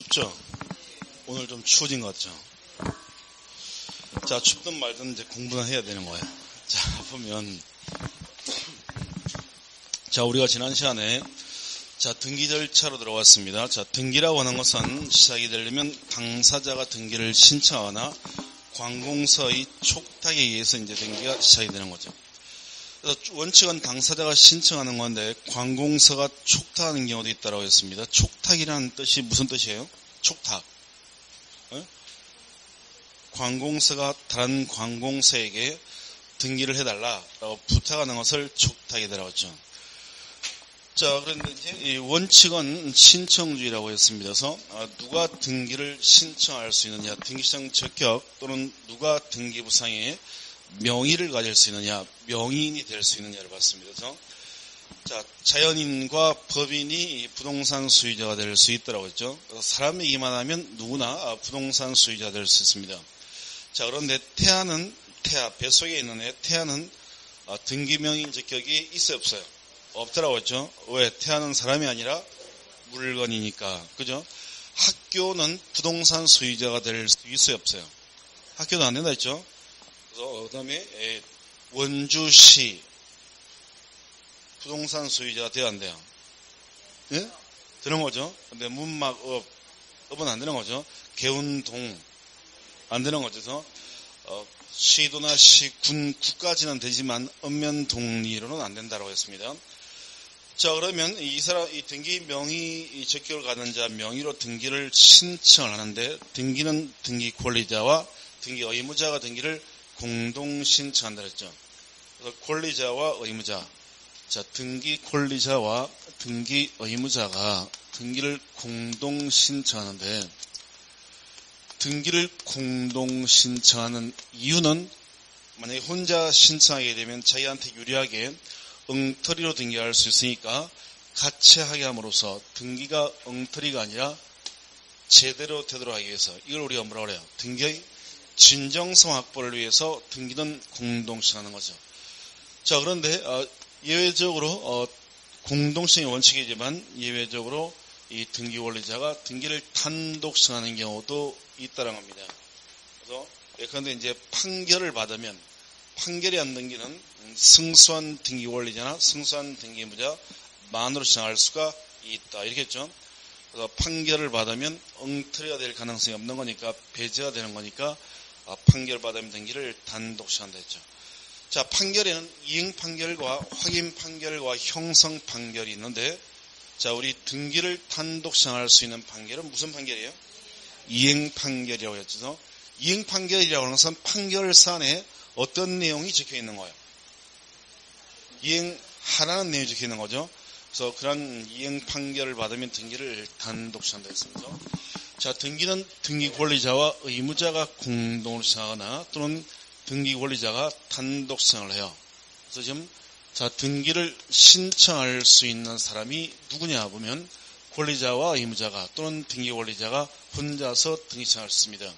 춥죠? 오늘 좀 추워진 것 같죠? 자, 춥든 말든 이제 공부는 해야 되는 거예요. 자, 보면, 자, 우리가 지난 시간에, 자, 등기 절차로 들어왔습니다. 자, 등기라고 하는 것은 시작이 되려면 당사자가 등기를 신청하거나 관공서의 촉탁에 의해서 이제 등기가 시작이 되는 거죠. 그래서 원칙은 당사자가 신청하는 건데 관공서가 촉탁하는 경우도 있다고 했습니다. 촉탁이라는 뜻이 무슨 뜻이에요? 촉탁. 관공서가 다른 관공서에게 등기를 해달라라고 부탁하는 것을 촉탁이라고 했죠. 자, 그런데 이제 이 원칙은 신청주의라고 했습니다. 그래서 누가 등기를 신청할 수 있느냐, 등기시장 적격 또는 누가 등기부상에 명의를 가질 수 있느냐, 명의인이 될 수 있느냐를 봤습니다. 그래서 자, 자연인과 법인이 부동산 수요자가 될 수 있다고 했죠. 사람이기만 하면 누구나 부동산 수요자가 될 수 있습니다. 자, 그런데 태아는 뱃속에 있는 태아는 등기 명의인 적격이 있어요, 없어요? 없더라고 했죠. 왜? 태아는 사람이 아니라 물건이니까. 그죠? 학교는 부동산 수요자가 될 수 있어요, 없어요? 학교도 안 된다 했죠. 그 다음에 원주시 부동산 수요자가 돼야 안 돼요? 예? 되는 거죠. 근데 문막업, 업은 안 되는 거죠. 개운동, 안 되는 거죠. 그래서 시도나 시군, 구까지는 되지만 읍면동리로는 안 된다고 했습니다. 자, 그러면 이 등기 명의 적격을 가는 자 명의로 등기를 신청을 하는데 등기는 등기 권리자와 등기 의무자가 등기를 공동 신청한다 했죠. 그래서 권리자와 의무자, 자, 등기 권리자와 등기 의무자가 등기를 공동 신청하는데 등기를 공동 신청하는 이유는 만약에 혼자 신청하게 되면 자기한테 유리하게 엉터리로 등기할 수 있으니까 같이 하게 함으로써 등기가 엉터리가 아니라 제대로 되도록 하기 위해서 이걸 우리가 뭐라고 그래요? 등기의 진정성 확보를 위해서 등기는 공동신청하는 거죠. 자, 그런데 예외적으로 공동신청의 원칙이지만 예외적으로 이 등기 권리자가 등기를 단독 신청하는 경우도 있다는 겁니다. 그래서 예컨대 이제 판결을 받으면 판결이 안 등기는 승소한 등기 권리자나 승소한 등기 의무자만으로 신청할 수가 있다. 이렇게 했죠. 그래서 판결을 받으면 엉터리가 될 가능성이 없는 거니까 배제가 되는 거니까 판결을 받으면 등기를 단독 신청한다 했죠. 자, 판결에는 이행 판결과 확인 판결과 형성 판결이 있는데 자, 우리 등기를 단독 신청할 수 있는 판결은 무슨 판결이에요? 이행 판결이라고 했죠. 이행 판결이라고 하는 것은 판결서안에 어떤 내용이 적혀 있는 거예요? 이행하라는 내용이 적혀 있는 거죠. 그래서 그런 이행 판결을 받으면 등기를 단독 신청한다 했습니다. 자, 등기는 등기 권리자와 의무자가 공동으로 신청하거나 또는 등기 권리자가 단독 신청을 해요. 그래서 지금 자, 등기를 신청할 수 있는 사람이 누구냐 보면 권리자와 의무자가 또는 등기 권리자가 혼자서 등기 신청할 수 있습니다.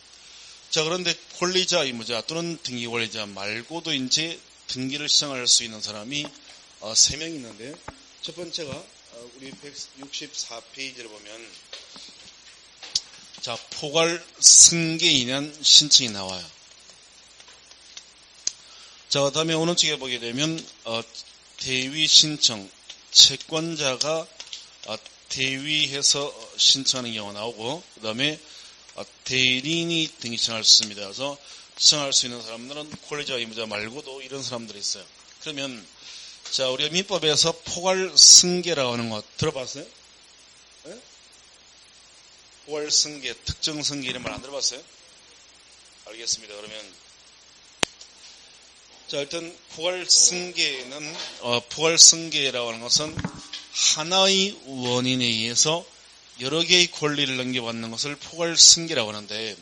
자, 그런데 권리자, 의무자 또는 등기 권리자 말고도 이제 등기를 신청할 수 있는 사람이 3명 있는데 첫 번째가 우리 164페이지를 보면 자, 포괄 승계인한 신청이 나와요. 자, 그 다음에 오른쪽에 보게 되면 대위 신청, 채권자가 대위해서 신청하는 경우가 나오고 그 다음에 대리인이 등기 신청할 수 있습니다. 그래서 신청할 수 있는 사람들은 권리자, 의무자 말고도 이런 사람들이 있어요. 그러면 자, 우리가 민법에서 포괄 승계라고 하는 거 들어봤어요? 네? 포괄 승계, 특정 승계 이런 말 안 들어봤어요? 알겠습니다. 그러면 자, 일단 포괄 승계라고 하는 것은 하나의 원인에 의해서 여러 개의 권리를 넘겨받는 것을 포괄 승계라고 하는데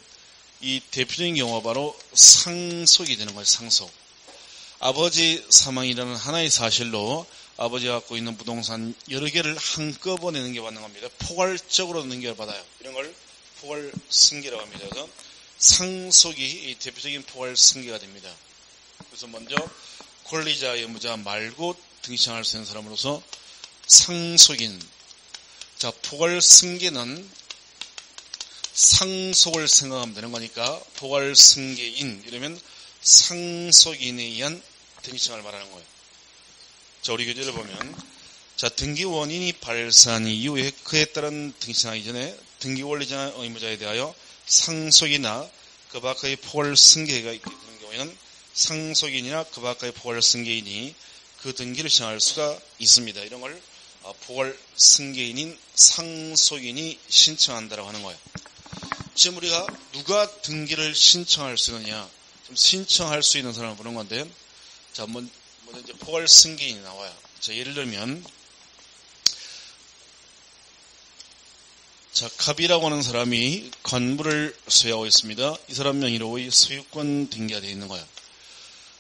이 대표적인 경우가 바로 상속이 되는 거예요. 상속. 아버지 사망이라는 하나의 사실로 아버지가 갖고 있는 부동산 여러 개를 한꺼번에 넘겨받는 겁니다. 포괄적으로 넘겨받아요. 이런 걸 포괄 승계라고 합니다. 그래서 상속이 대표적인 포괄 승계가 됩니다. 그래서 먼저 권리자, 의무자 말고 등기 신청할 수 있는 사람으로서 상속인. 자, 포괄 승계는 상속을 생각하면 되는 거니까 포괄승계인 이러면 상속인에 의한 등기청을 말하는 거예요. 자, 우리 교재를 보면 자, 등기 원인이 발생한 이후에 그에 따른 등기청하기 전에 등기 권리자나 의무자에 대하여 상속이나 그 밖의 포괄승계가 있게 되는 경우에는 상속인이나 그 밖의 포괄승계인이 그 등기를 신청할 수가 있습니다. 이런 걸 포괄승계인인 상속인이 신청한다라고 하는 거예요. 지금 우리가 누가 등기를 신청할 수 있느냐, 좀 신청할 수 있는 사람을 부르는 건데, 자, 먼저 이제 포괄승계인이 나와요. 자, 예를 들면, 자, 갑이라고 하는 사람이 건물을 소유하고 있습니다. 이 사람 명의로의 소유권 등기가 되어 있는 거예요.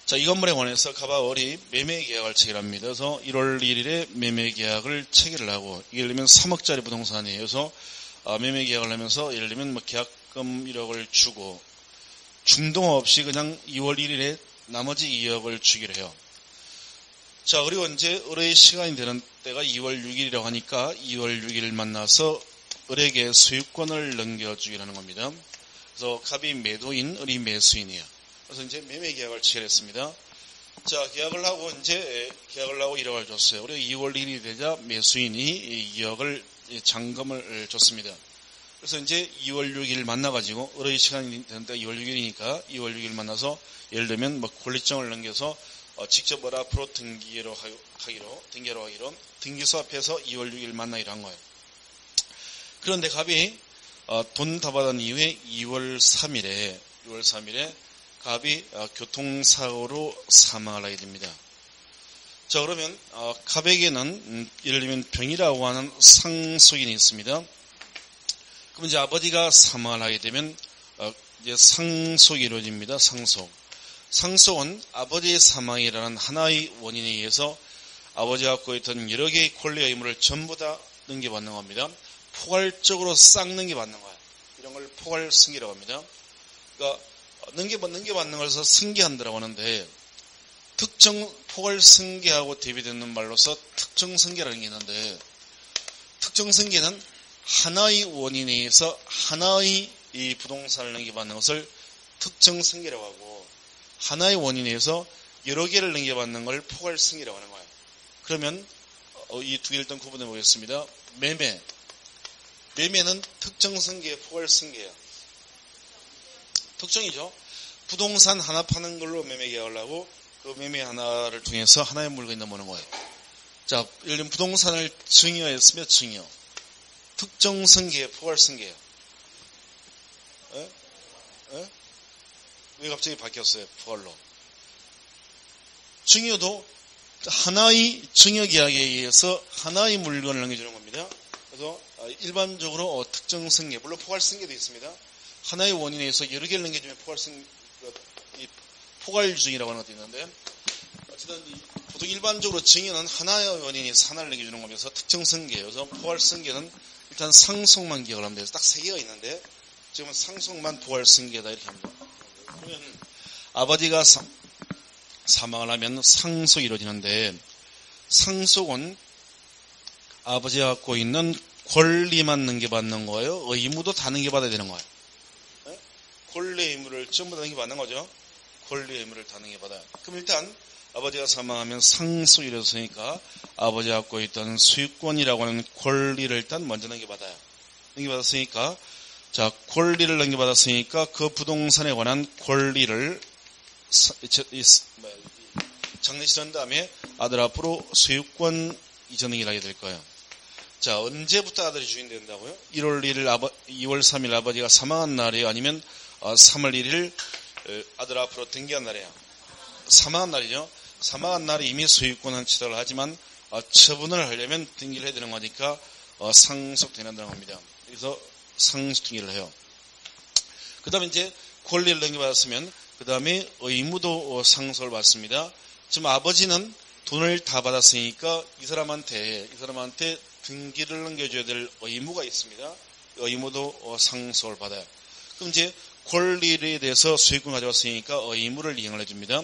자, 이 건물에 관해서 갑과 을이 매매 계약을 체결합니다. 그래서 1월 1일에 매매 계약을 체결을 하고, 예를 들면 3억짜리 부동산이에요. 그래서 매매 계약을 하면서 예를 들면 뭐 계약금 1억을 주고 중동 없이 그냥 2월 1일에 나머지 2억을 주기로 해요. 자, 그리고 이제 을의 시간이 되는 때가 2월 6일이라고 하니까 2월 6일 만나서 을에게 소유권을 넘겨주기로 하는 겁니다. 그래서 갑이 매도인, 을이 매수인이에요. 그래서 이제 매매 계약을 체결했습니다. 자, 계약을 하고 1억을 줬어요. 그리고 2월 1일이 되자 매수인이 2억을 잔금을 줬습니다. 그래서 이제 2월 6일 만나가지고, 을의 시간이 되는 때가 2월 6일이니까 2월 6일 만나서 예를 들면 뭐 권리증을 넘겨서 직접 을 앞으로 등기로 하기로, 등기소 앞에서 2월 6일 만나기로 한 거예요. 그런데 갑이 돈 다 받은 이후에 2월 3일에 갑이 교통사고로 사망을 하게 됩니다. 자, 그러면 갑에게는 예를 들면 병이라고 하는 상속인이 있습니다. 그럼 이제 아버지가 사망을 하게 되면 이제 상속이 이루어집니다. 상속은 아버지의 사망이라는 하나의 원인에 의해서 아버지가 갖고 있던 여러 개의 권리와 의무를 전부 다 넘겨받는 겁니다. 포괄적으로 싹 넘겨받는 거예요. 이런 걸 포괄승계라고 합니다. 그러니까 넘겨받는 것에서 승계한다라고 하는데, 특정 포괄승계하고 대비되는 말로서 특정승계라는 게 있는데, 특정승계는 하나의 원인에 의해서 하나의 이 부동산을 넘겨받는 것을 특정승계라고 하고, 하나의 원인에 의해서 여러 개를 넘겨받는 걸 포괄승계라고 하는 거예요. 그러면 이 두 개를 일단 구분해 보겠습니다. 매매는 특정승계, 포괄승계예요. 특정이죠. 부동산 하나 파는 걸로 매매 계약을 하고 그 매매 하나를 통해서 하나의 물건이 넘어오는 거예요. 자, 예를 들면 부동산을 증여했으면 증여. 특정승계, 포괄승계예요. 왜 갑자기 바뀌었어요? 포괄로. 증여도 하나의 증여 계약에 의해서 하나의 물건을 넘겨주는 겁니다. 그래서 일반적으로 특정승계, 물론 포괄승계도 있습니다. 하나의 원인에 의해서 여러 개를 넘겨주면 포괄증이라고 하는 것도 있는데, 어쨌든 보통 일반적으로 증여는 하나의 원인이 하나를 넘겨주는 거면서 특정승계여서, 포괄승계는 일단 상속만 기억을 하면 돼요. 딱 세 개가 있는데 지금은 상속만 포괄승계다 이렇게 합니다. 그러면 아버지가 사망을 하면 상속이 이루어지는데, 상속은 아버지가 갖고 있는 권리만 넘겨받는 거예요? 의무도 다 넘겨받아야 되는 거예요? 권리 의무를 전부 다 넘겨받는 거죠? 권리 의무를 다 넘겨받아요. 그럼 일단 아버지가 사망하면 상속이 이루어졌으니까 아버지가 갖고 있던 소유권이라고 하는 권리를 일단 먼저 넘겨받아요. 넘겨받았으니까, 자, 권리를 넘겨받았으니까 그 부동산에 관한 권리를 장례식한 다음에 아들 앞으로 소유권 이전을 하게 될 거예요. 자, 언제부터 아들이 주인 된다고요? 1월 1일, 2월 3일 아버지가 사망한 날이에요? 아니면 3월 1일 아들 앞으로 등기한 날이에요? 사망한 날이죠. 사망한 날에 이미 소유권은 취득을 하지만 처분을 하려면 등기를 해야 되는 거니까 상속된다는 겁니다. 그래서 상속 등기를 해요. 그 다음에 이제 권리를 넘겨받았으면 그 다음에 의무도 상속을 받습니다. 지금 아버지는 돈을 다 받았으니까 이 사람한테 등기를 넘겨줘야 될 의무가 있습니다. 의무도 상속을 받아요. 그럼 이제 권리에 대해서 소유권 가져왔으니까 의무를 이행을 해줍니다.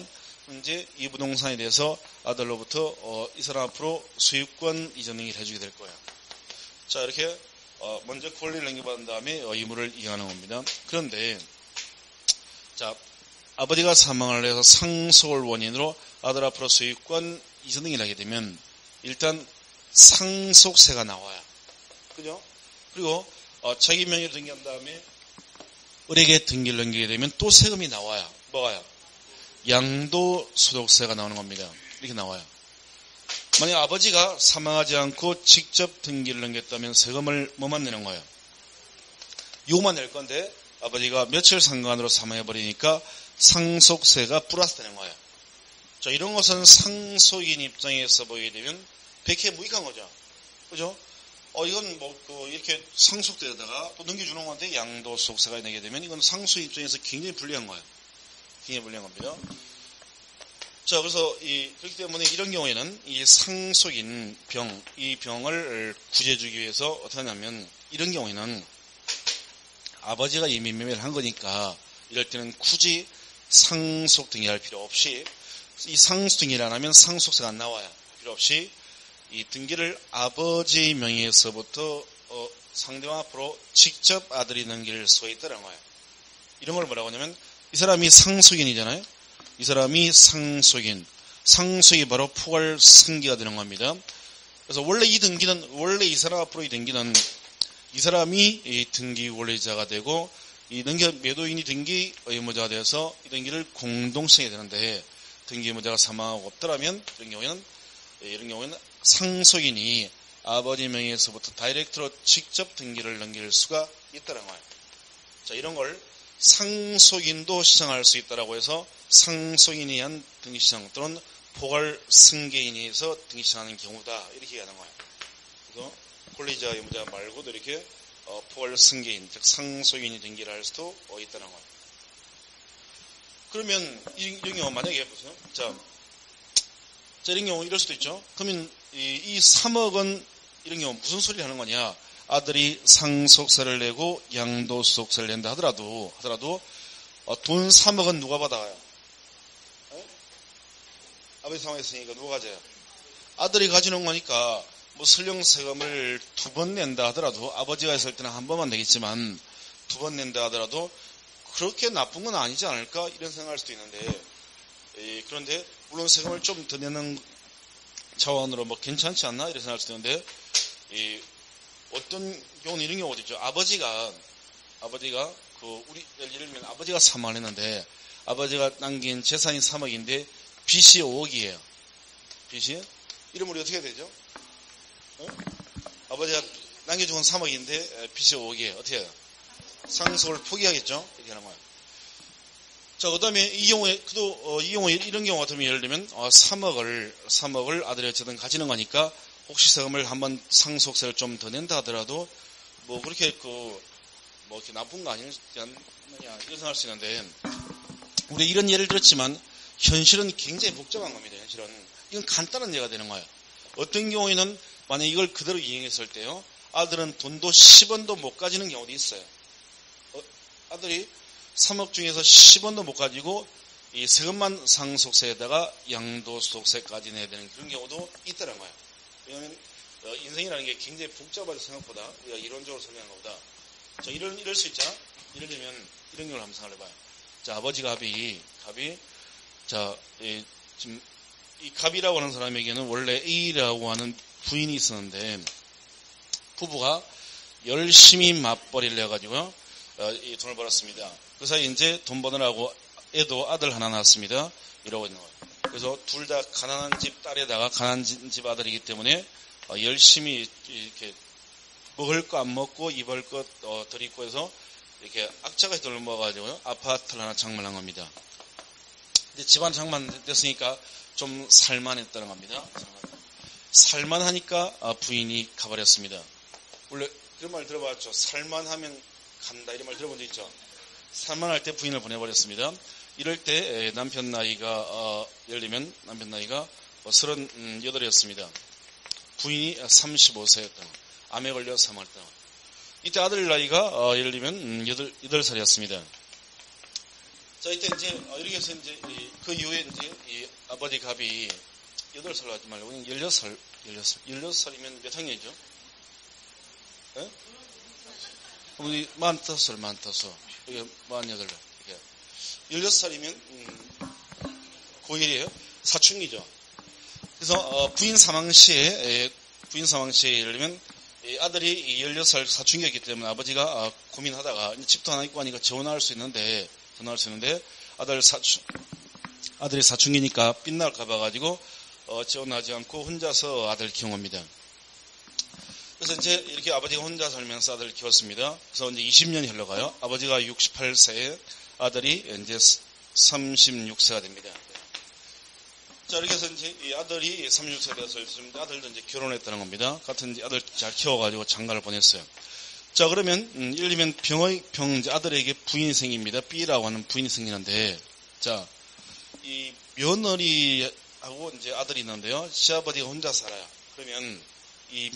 이제 이 부동산에 대해서 아들로부터 이 사람 앞으로 소유권 이전 행위를 해주게 될 거예요. 자, 이렇게 먼저 권리를 넘겨받은 다음에 의무를 이행하는 겁니다. 그런데 자, 아버지가 사망을 해서 상속을 원인으로 아들 앞으로 소유권 이전 등기를 하게 되면 일단 상속세가 나와요. 그죠? 그리고 자기 명의로 등기한 다음에 을에게 등기를 넘기게 되면 또 세금이 나와요. 뭐가요? 양도소득세가 나오는 겁니다. 이렇게 나와요. 만약 아버지가 사망하지 않고 직접 등기를 넘겼다면 세금을 뭐만 내는 거예요? 요만 낼 건데 아버지가 며칠 상간으로 사망해버리니까 상속세가 플러스 되는 거예요. 자, 이런 것은 상속인 입장에서 보게 되면 백해무익한 거죠. 그죠? 이건 이렇게 상속되다가 또 넘겨주는 건데 양도소득세가 내게 되면 이건 상속 입장에서 굉장히 불리한 거예요. 굉장히 불리한 겁니다. 자, 그래서 그렇기 때문에 이런 경우에는 이 상속인 이 병을 구제해주기 위해서 어떻게 하냐면 이런 경우에는 아버지가 이미 매매를 한 거니까 이럴 때는 굳이 상속 등기할 필요 없이 이 상속 등기를 안 하면 상속세가 안 나와요. 필요 없이 이 등기를 아버지 명의에서부터 상대방 앞으로 직접 아들이 넘길 수가 있다는 거예요. 이런 걸 뭐라고 하냐면 이 사람이 상속인이잖아요. 이 사람이 상속이 바로 포괄 승계가 되는 겁니다. 그래서 원래 이 사람 앞으로 이 등기는 이 사람이 이 등기 권리자가 되고 이 매도인이 등기 의무자가 되어서 이 등기를 공동성이 되는데 등기 의무자가 사망하고 없더라면 이런 경우에는 상속인이 아버지 명의에서부터 다이렉트로 직접 등기를 넘길 수가 있다는 거예요. 자, 이런 걸 상속인도 시청할 수 있다라고 해서 상속인이 한 등기시청 또는 포괄 승계인이 해서 등기시청하는 경우다 이렇게 얘기하는 거예요. 그래서 권리자 의무자 말고도 이렇게 포괄 승계인 즉 상속인이 등기를 할 수도 있다는 거예요. 그러면 이런 경우 만약에 보세요. 자, 이런 경우 이럴 수도 있죠. 그러면 이 3억은 이런 경우 무슨 소리를 하는 거냐? 아들이 상속세를 내고 양도소득세를 낸다 하더라도 돈 3억은 누가 받아가요? 아버지 사망했으니까 누가 가져요? 아들이 가지는 거니까 뭐 설령 세금을 2번 낸다 하더라도 아버지가 했을 때는 한 번만 내겠지만 2번 낸다 하더라도 그렇게 나쁜 건 아니지 않을까 이런 생각할 수도 있는데 그런데 물론 세금을 좀 더 내는 차원으로 뭐 괜찮지 않나 이런 생각할 수도 있는데 어떤 경우는 이런 경우도 있죠. 아버지가 예를 들면 아버지가 사망을 했는데 아버지가 남긴 재산이 3억인데 빚이 5억이에요. 빚이? 이러면 우리 어떻게 되죠? 아버지가 남겨준 건 3억인데 빚이 5억이에요. 어떻게 해요? 상속을 포기하겠죠? 이렇게 하는 거예요. 자, 그 다음에 이 경우에 이런 경우 같으면 예를 들면 3억을 아들이 어쨌든 가지는 거니까 혹시 세금을 한번 상속세를 좀 더 낸다 하더라도 뭐 그렇게 이렇게 나쁜 거 아니냐 이런 생각할 수 있는데 우리 이런 예를 들었지만 현실은 굉장히 복잡한 겁니다. 현실은 이건 간단한 예가 되는 거예요. 어떤 경우에는 만약 이걸 그대로 이행했을 때요 아들은 돈도 10원도 못 가지는 경우도 있어요. 아들이 3억 중에서 10원도 못 가지고 이 세금만 상속세에다가 양도소득세까지 내야 되는 그런 경우도 있다는 거예요. 왜냐하면 인생이라는 게 굉장히 복잡하죠. 생각보다 우리가 이론적으로 설명한 것보다. 자, 이럴 수 있잖아. 예를 들면 이런 경우를 한번 생각해 봐요. 자, 아버지 갑이 지금 이 갑이라고 하는 사람에게는 원래 A라고 하는 부인이 있었는데 부부가 열심히 맞벌이를 해가지고요 이 돈을 벌었습니다. 그 사이에 이제 돈 버느라고 애도 아들 하나 낳았습니다. 이러고 있는 거예요. 그래서 둘 다 가난한 집 딸에다가 가난한 집 아들이기 때문에 열심히 이렇게 먹을 거 안 먹고 입을 거 덜 입고 해서 이렇게 악착같이 돈을 모아가지고 아파트를 하나 장만한 겁니다. 근데 집안 장만됐으니까 좀 살만했다는 겁니다. 살만하니까 부인이 가버렸습니다. 원래 그런 말 들어봤죠. 살만하면 간다 이런 말 들어본 적 있죠. 살만할 때 부인을 보내버렸습니다. 이럴 때 남편 나이가 예를 들면 남편 나이가 38이었습니다. 부인이 35세였다. 암에 걸려 사망했다. 이때 아들 나이가 예를 들면 8살이었습니다. 자, 이때 이제 이렇게 해서 이제 그 이후에 이제 이 아버지 갑이 8살 하지 말고 16살이면 몇 학년이죠? 예? 어머니 45살. 이게 48. 이게 16살이면 고1이에요. 사춘기죠. 그래서 부인 사망 시에 예를 들면 아들이 16살 사춘기였기 때문에 아버지가 고민하다가 집도 하나 있고 하니까 전화할 수 있는데 아들이 사춘기니까 빛날까 봐가지고 지원하지 않고 혼자서 아들을 키운 겁니다. 그래서 이제 이렇게 아버지가 혼자 살면서 아들을 키웠습니다. 그래서 이제 20년이 흘러가요. 아버지가 68세에 아들이 이제 36세가 됩니다. 자, 이렇게 해서 이제 이 아들이 36세가 돼서 있습니다. 아들도 이제 결혼했다는 겁니다. 같은 이제 아들 잘 키워가지고 장가를 보냈어요. 자, 그러면, 예를 들면 이제 아들에게 부인이 생깁니다. B라고 하는 부인이 생기는데, 자, 이 며느리하고 이제 아들이 있는데요. 시아버지가 혼자 살아요. 그러면 이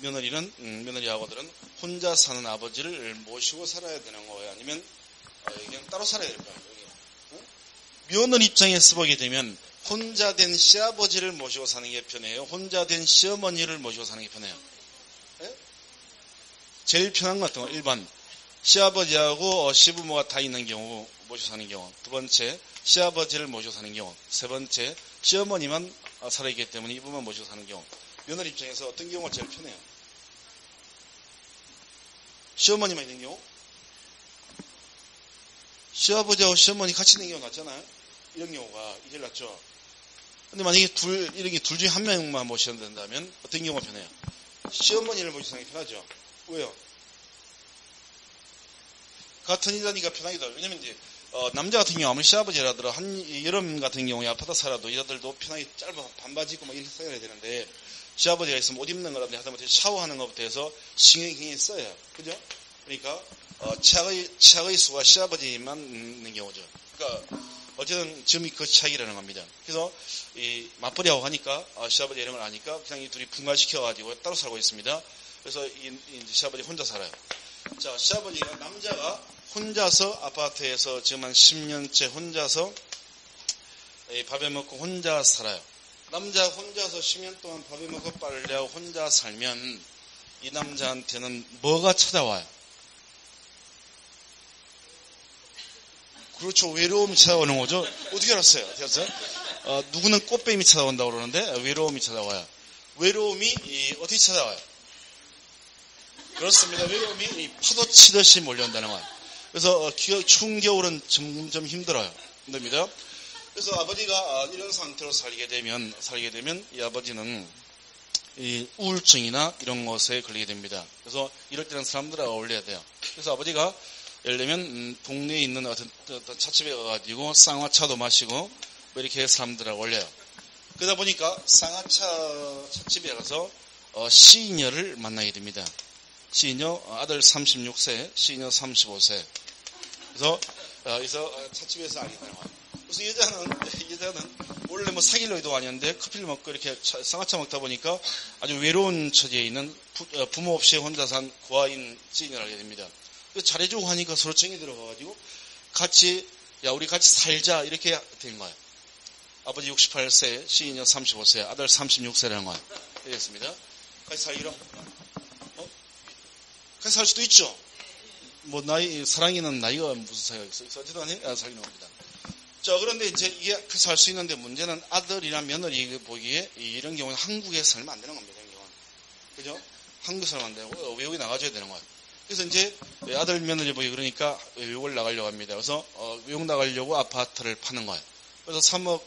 며느리하고들은 혼자 사는 아버지를 모시고 살아야 되는 거예요? 아니면 그냥 따로 살아야 될까요? 며느리 입장에서 보게 되면 혼자 된 시아버지를 모시고 사는 게 편해요? 혼자 된 시어머니를 모시고 사는 게 편해요? 네? 제일 편한 것 같은 거 일반 시아버지하고 시부모가 다 있는 경우 모시고 사는 경우, 두 번째 시아버지를 모시고 사는 경우, 세 번째 시어머니만 살아있기 때문에 이분만 모시고 사는 경우. 며느리 입장에서 어떤 경우가 제일 편해요? 시어머니만 있는 경우? 시아버지하고 시어머니 같이 있는 경우가 낫잖아요? 이런 경우가 제일 낫죠. 근데 만약에 이렇게 둘 중에 한 명만 모셔야 된다면 어떤 경우가 편해요? 시어머니를 모시는 게 편하죠. 왜요? 같은 이자니까 편하기도 하고. 왜냐면 이제 남자 같은 경우 아무리 시아버지라더라 여름 같은 경우에 아파트 살아도 여자들도 편하게 짧은 반바지 입고 막 이렇게 써야 되는데 시아버지가 있으면 옷 입는 거라든지 하다못해 샤워하는 것부터 해서 신경이 굉장히 써요. 그죠? 그러니까 최악의 수가 시아버지만 있는 경우죠. 그러니까 어쨌든 지금 그 차이라는 겁니다. 그래서 이 맞벌이하고 하니까 시아버지 이런 걸 아니까 그냥 이 둘이 분갈시켜가지고 따로 살고 있습니다. 그래서 이제 시아버지 혼자 살아요. 자, 시아버지가 남자가 혼자서 아파트에서 지금 한 10년째 혼자서 밥에 먹고 혼자 살아요. 남자 혼자서 10년 동안 밥에 먹고 빨래하고 혼자 살면 이 남자한테는 뭐가 찾아와요? 그렇죠. 외로움이 찾아오는 거죠. 어떻게 알았어요? 누구는 꽃뱀이 찾아온다고 그러는데 외로움이 찾아와요. 외로움이 어떻게 찾아와요? 그렇습니다. 외로움이 파도 치듯이 몰려온다는 거예요. 그래서 추운 겨울은 점점 힘듭니다. 그래서 아버지가 이런 상태로 살게 되면 이 아버지는 이 우울증이나 이런 것에 걸리게 됩니다. 그래서 이럴 때는 사람들하고 어울려야 돼요. 그래서 아버지가 예를 들면 동네에 있는 어떤 찻집에 가가지고 쌍화차도 마시고 뭐 이렇게 사람들하고 어울려요. 그러다 보니까 쌍화차 찻집에 가서 시녀를 만나게 됩니다. 시녀 아들 36세, 시녀 35세. 그래서 찻집에서 알게 되는 거예요. 그래서 여자는 원래 뭐 사귈 의도 아니었는데 커피를 먹고 이렇게 쌍화차 먹다 보니까 아주 외로운 처지에 있는 부모 없이 혼자 산 고아인 시녀를 알게 됩니다. 잘해주고 하니까 서로 정이 들어가가지고 우리 같이 살자 이렇게 된 거예요. 아버지 68세, 시녀 35세, 아들 36세라는 거예요. 되겠습니다. 같이 살기로? 같이 살 수도 있죠. 뭐 사랑이는 나이가 무슨 사이가 있어? 어쨌든 사귀는 겁니다. 자, 그런데 이제 이게 같이 살 수 있는데 문제는 아들이나 며느리 보기에 이런 경우는 한국에 살면 안 되는 겁니다. 이런 경우는. 그죠? 한국에 살면 안 되고 외국에 나가줘야 되는 거예요. 그래서 이제 아들 며느리 보기 그러니까 외국을 나가려고 합니다. 그래서 외국 나가려고 아파트를 파는 거예요. 그래서 3억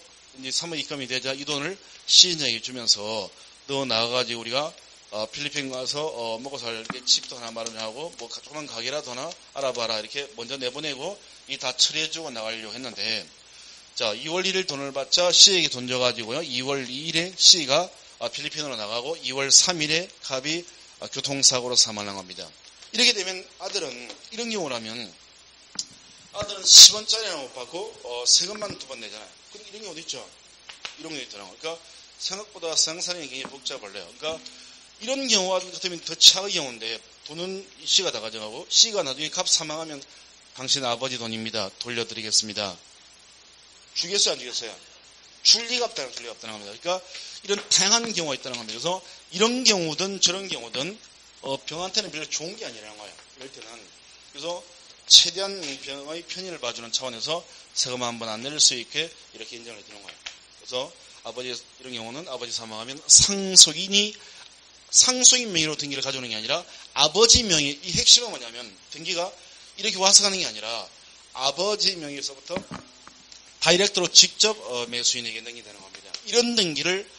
입금이 되자 이 돈을 시인장에게 주면서 너 나가가지고 우리가 필리핀 가서 먹고 살게 집도 하나 마련하고 뭐 조그만 가게라도 하나 알아봐라 이렇게 먼저 내보내고 이 다 처리해주고 나가려고 했는데 자 2월 1일 돈을 받자 C에게 돈 줘가지고요 2월 2일에 C가 필리핀으로 나가고 2월 3일에 갑이 교통사고로 사망한 겁니다. 이렇게 되면 아들은 이런 경우라면 아들은 10원짜리는 못 받고 세금만 2번 내잖아요. 근데 이런 경우도 있죠. 이런 경우도 있더라고요. 그러니까 생각보다 상상이 굉장히 복잡해요. 그러니까 이런 경우가 같으면 더 차의 경우인데 돈은 C가 다 가져가고 C가 나중에 갑 사망하면 당신 아버지 돈입니다. 돌려드리겠습니다. 주겠어요? 안 주겠어요? 줄 리가 없다는 겁니다. 그러니까 이런 다양한 경우가 있다는 겁니다. 그래서 이런 경우든 저런 경우든 병한테는 별로 좋은 게 아니라는 거예요. 이럴 때는. 그래서 최대한 병의 편의를 봐주는 차원에서 세금 한번 안 내릴 수 있게 이렇게 인정을 해주는 거예요. 그래서 아버지, 이런 경우는 아버지 사망하면 상속인 명의로 등기를 가져오는 게 아니라 아버지 명의, 이 핵심은 뭐냐면 등기가 이렇게 와서 가는 게 아니라 아버지 명의에서부터 다이렉트로 직접 매수인에게 등기되는 겁니다. 이런 등기를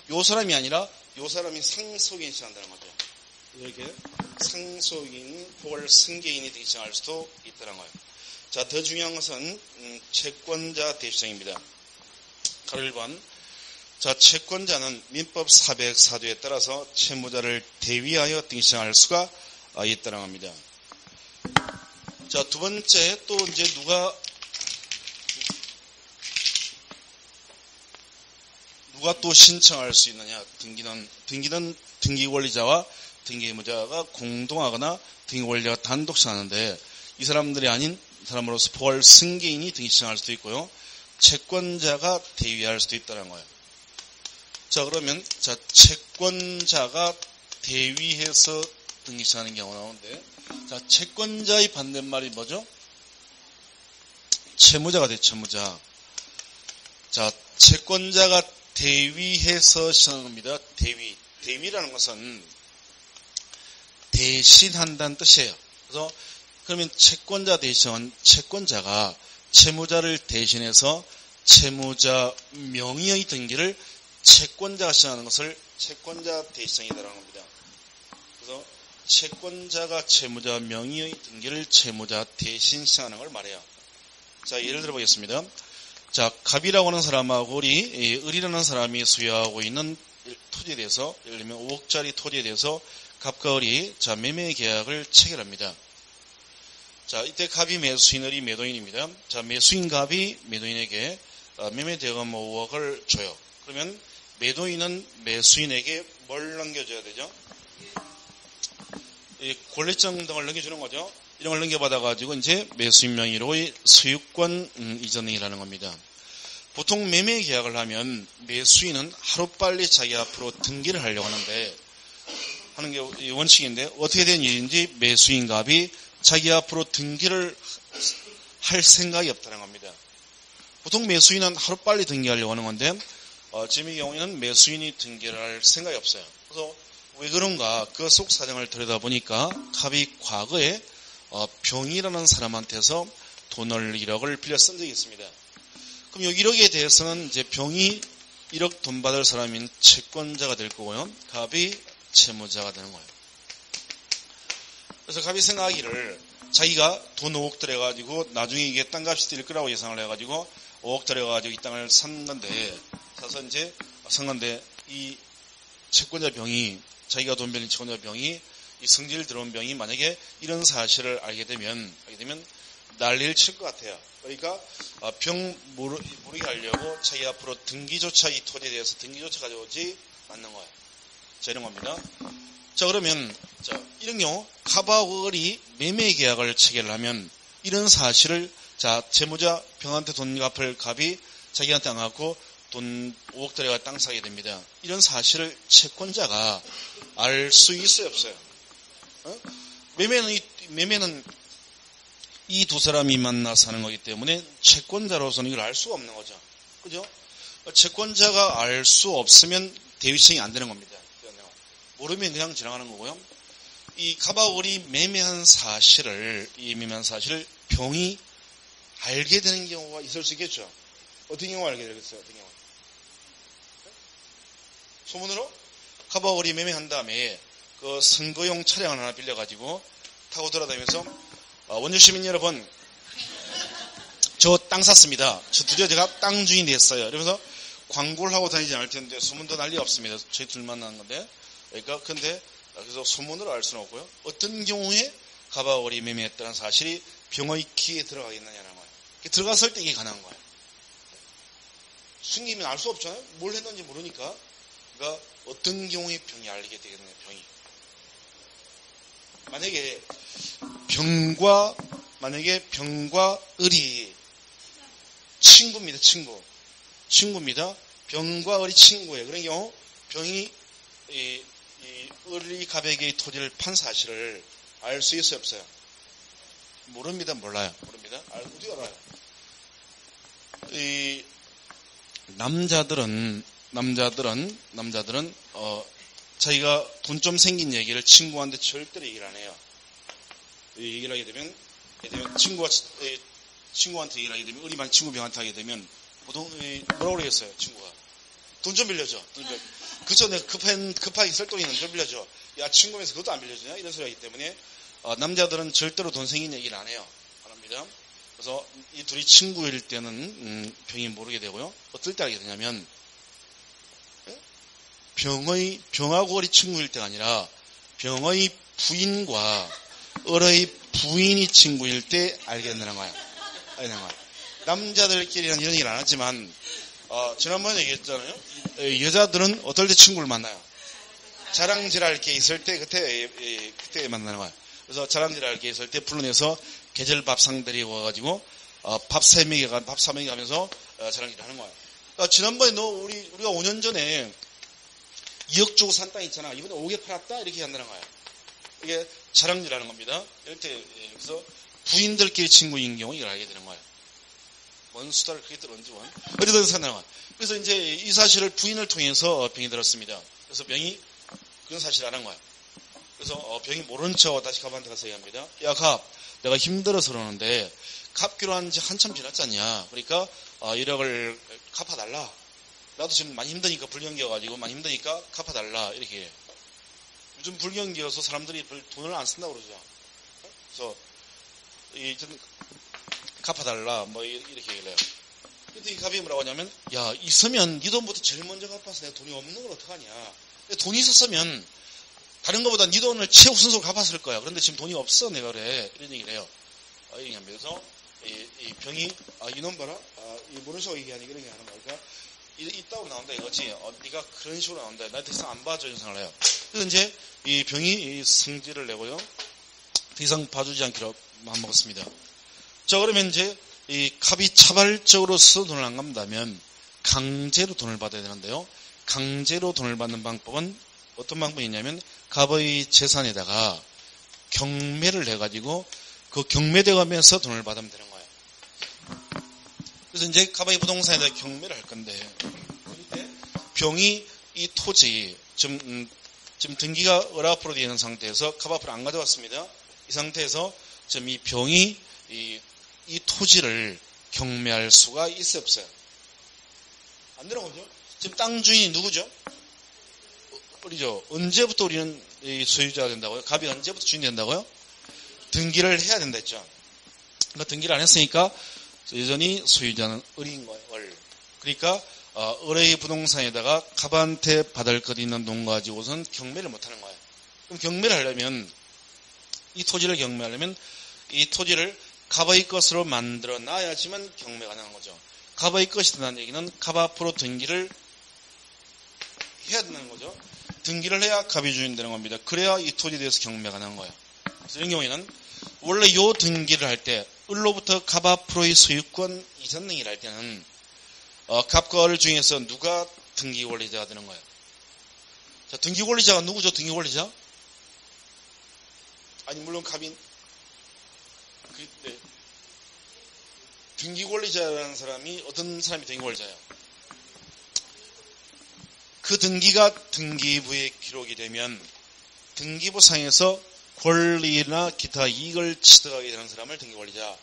요 사람이 아니라 요 사람이 상속인이 시작한다는 거죠. 이렇게 상속인 혹은 승계인이 등기할 수도 있다는 거예요. 자, 더 중요한 것은 채권자 대시정입니다. 가로 1번. 자, 채권자는 민법 404조에 따라서 채무자를 대위하여 등기할 수가 있다는 겁니다. 자, 두 번째 또 이제 누가 또 신청할 수 있느냐? 등기는 등기 권리자와 등기 의무자가 공동하거나 등기 권리자가 단독 신청하는데 이 사람들이 아닌 사람으로서 포괄 승계인이 등기 신청할 수도 있고요. 채권자가 대위할 수도 있다는 거예요. 자, 그러면 자, 채권자가 대위해서 등기 신청하는 경우가 나오는데 자, 채권자의 반대말이 뭐죠? 채무자가 돼, 채무자. 자, 채권자가 대위해서 신청하는 겁니다. 대위라는 것은 대신한다는 뜻이에요. 그래서 그러면 채권자 대신은 채권자가 채무자를 대신해서 채무자 명의의 등기를 채권자가 신청하는 것을 채권자 대신이라는 겁니다. 그래서 채권자가 채무자 명의의 등기를 채무자 대신 신청하는 걸 말해요. 자, 예를 들어 보겠습니다. 자, 갑이라고 하는 사람하고 을이라는 사람이 소유하고 있는 토지에 대해서, 예를 들면 5억짜리 토지에 대해서 갑과 을이 자, 매매 계약을 체결합니다. 자, 이때 갑이 매수인, 을이 매도인입니다. 자, 매수인 갑이 매도인에게 매매 대금 5억을 줘요. 그러면 매도인은 매수인에게 뭘 넘겨줘야 되죠? 이 권리증 등을 넘겨주는 거죠. 이런 걸 넘겨받아가지고 이제 매수인 명의로의 소유권 이전이라는 겁니다. 보통 매매 계약을 하면 매수인은 하루빨리 자기 앞으로 등기를 하려고 하는 게 원칙인데 어떻게 된 일인지 매수인 갑이 자기 앞으로 등기를 할 생각이 없다는 겁니다. 보통 매수인은 하루빨리 등기하려고 하는 건데 지금 이 경우에는 매수인이 등기를 할 생각이 없어요. 그래서 왜 그런가 그 속 사정을 들여다보니까 갑이 과거에 병이라는 사람한테서 돈을 1억을 빌려 쓴 적이 있습니다. 그럼 이 1억에 대해서는 이제 병이 1억 돈 받을 사람인 채권자가 될 거고요. 갑이 채무자가 되는 거예요. 그래서 갑이 생각하기를 자기가 돈 5억 들여가지고 나중에 이게 땅값이 뛸 거라고 예상을 해가지고 5억 들여가지고 이 땅을 산 건데 이 채권자 병이 자기가 돈 빌린 채권자 병이 이 성질 들어온 병이 만약에 이런 사실을 알게 되면 난리를 칠 것 같아요. 그러니까 병 모르게 하려고 자기 앞으로 등기조차 이 토지에 대해서 등기조차 가져오지 않는 거예요. 자, 이런 겁니다. 자, 그러면 이런 경우 갑하고 을이 매매 계약을 체결을 하면 이런 사실을 채무자 병한테 돈 갚을 갑이 자기한테 안 갚고 돈 5억 들여가 땅 사게 됩니다. 이런 사실을 채권자가 알 수 있어요, 없어요? 매매는 이 두 사람이 만나서 하는 거기 때문에 채권자로서는 이걸 알 수가 없는 거죠. 그죠? 채권자가 알 수 없으면 대위청이 안 되는 겁니다. 모르면 그냥 지나가는 거고요. 이 갑하고 을이 매매한 사실을 병이 알게 되는 경우가 있을 수 있겠죠. 어떤 경우가 알게 되겠어요? 어떤 경우? 소문으로 갑하고 을이 매매한 다음에 그 선거용 차량을 하나 빌려가지고 타고 돌아다니면서 원주 시민 여러분, 저 땅 샀습니다. 저 드디어 제가 땅 주인이 됐어요. 이러면서 광고를 하고 다니지 않을 텐데 소문도 난리 없습니다. 저희 둘만 나는 건데. 그러니까 그래서 소문으로 알 수는 없고요. 어떤 경우에 갑하고 을이 매매했다는 사실이 병의 귀에 들어가겠느냐는 거예요. 들어갔을 때 이게 가능한 거예요. 숨기면 알 수 없잖아요. 뭘 했는지 모르니까. 그러니까 어떤 경우에 병이 알리게 되겠느냐, 병이. 만약에 병과 을이 친구입니다, 친구입니다. 병과 을이 친구예요. 그런 경우 병이 이 을이 토지를 판 사실을 알 수 있어요, 없어요? 모릅니다, 몰라요? 모릅니다. 어떻게 알아요? 이 남자들은 자기가 돈 좀 생긴 얘기를 친구한테 절대로 얘기를 안 해요. 얘기를 하게 되면 친구한테 얘기를 하게 되면, 의리만 친구 병한테 하게 되면, 보통, 뭐라고 그러겠어요, 친구가? 돈 좀 빌려줘. 그쵸, 내가 급하게 쓸 돈이 있는데 좀 빌려줘. 야, 친구면서 그것도 안 빌려주냐? 이런 소리 하기 때문에, 남자들은 절대로 돈 생긴 얘기를 안 해요. 안 합니다. 그래서 이 둘이 친구일 때는, 병이 모르게 되고요. 어떨 때 알게 되냐면, 병하고 을이 친구일 때가 아니라, 병의 부인과 을의 부인이 친구일 때 알게 된다는 거예요. 남자들끼리는 이런 얘기를 안 하지만, 지난번에 얘기했잖아요. 여자들은 어떨 때 친구를 만나요? 자랑질할 게 있을 때, 그때 만나는 거예요. 그래서 자랑질할 게 있을 때 불러내서 계절 밥상들이 와가지고, 밥 사먹이 가면서 자랑질을 하는 거예요. 지난번에 우리가 5년 전에 2억 주고 산 땅 있잖아. 이번에 5개 팔았다? 이렇게 한다는 거예요. 이게 자랑질하는 겁니다. 이렇게, 그래서 부인들끼리 친구인 경우 이걸 알게 되는 거예요. 뭔 수다를 크게 들었는지 원. 어디든 산나와. 그래서 이제 이 사실을 부인을 통해서 병이 들었습니다. 그래서 병이 그런 사실을 안 한 거예요. 그래서 병이 모른 척 다시 갑한테 가서 얘기합니다. 야, 갑, 내가 힘들어서 그러는데 갚기로 한 지 한참 지났잖냐. 그러니까 1억을 갚아달라. 나도 지금 많이 힘드니까 불경기여가지고 많이 힘드니까 갚아달라. 이렇게 해요. 요즘 불경기여서 사람들이 돈을 안 쓴다고 그러죠. 그래서 갚아달라, 이렇게 얘기를 해요. 근데 이 갑이 뭐라고 하냐면, 야, 있으면 네 돈부터 제일 먼저 갚아서 내가 돈이 없는 걸 어떡하냐. 돈이 있었으면, 다른 것보다 네 돈을 최우선적으로 갚았을 거야. 그런데 지금 돈이 없어, 내가 그래. 이런 얘기를 해요. 얘기하면서, 이 병이, 이놈 봐라. 이 모른 척 얘기하는 이런 얘기 하는 거니까, 이따로 나온다 이거지. 네가 그런 식으로 나온다. 나한테 더 안 봐줘. 이런 생각을 해요. 그래서 이제, 이 병이 성질을 내고요. 더 이상 봐주지 않기로 마음먹었습니다. 자, 그러면 이제, 이 갑이 차발적으로 스스로 돈을 안 갚는다면 강제로 돈을 받아야 되는데요. 강제로 돈을 받는 방법은 어떤 방법이 있냐면 갑의 재산에다가 경매를 해가지고 그 경매대 가면서 돈을 받으면 되는 거예요. 그래서 이제 갑의 부동산에다가 경매를 할 건데 병이 이 토지, 지금 등기가 을 앞으로 되어 있는 상태에서 갑 앞으로 안 가져왔습니다. 이 상태에서 지금 이 병이 이 토지를 경매할 수가 있어요, 없어요? 안 되는 거죠? 지금 땅 주인이 누구죠? 우리죠. 언제부터 우리는 소유자가 된다고요? 갑이 언제부터 주인이 된다고요? 등기를 해야 된다 했죠. 그러니까 등기를 안 했으니까 여전히 소유자는 을인 거예요, 을. 그러니까 을의 부동산에다가 갑한테 받을 것 있는 돈 가지고선 경매를 못 하는 거예요. 그럼 경매를 하려면 이 토지를 경매하려면 이 토지를 갑의 것으로 만들어 놔야지만 경매가 가능한 거죠. 갑의 것이 된다는 얘기는 갑 앞으로 등기를 해야 된다는 거죠. 등기를 해야 갑이 주인 되는 겁니다. 그래야 이 토지에 대해서 경매가 가능한 거예요. 그래서 이런 경우에는 원래 요 등기를 할 때 을로부터 갑 앞으로의 소유권 이전 등기를 할 때는 갑과 을 중에서 누가 등기 권리자가 되는 거예요. 자, 등기 권리자가 누구죠? 등기 권리자? 아니 물론 갑이 등기 권리자라는 사람이 어떤 사람이 등기 권리자예요? 그 등기가 등기부에 기록이 되면 등기부상에서 권리나 기타 이익을 취득하게 되는 사람을 등기 권리자,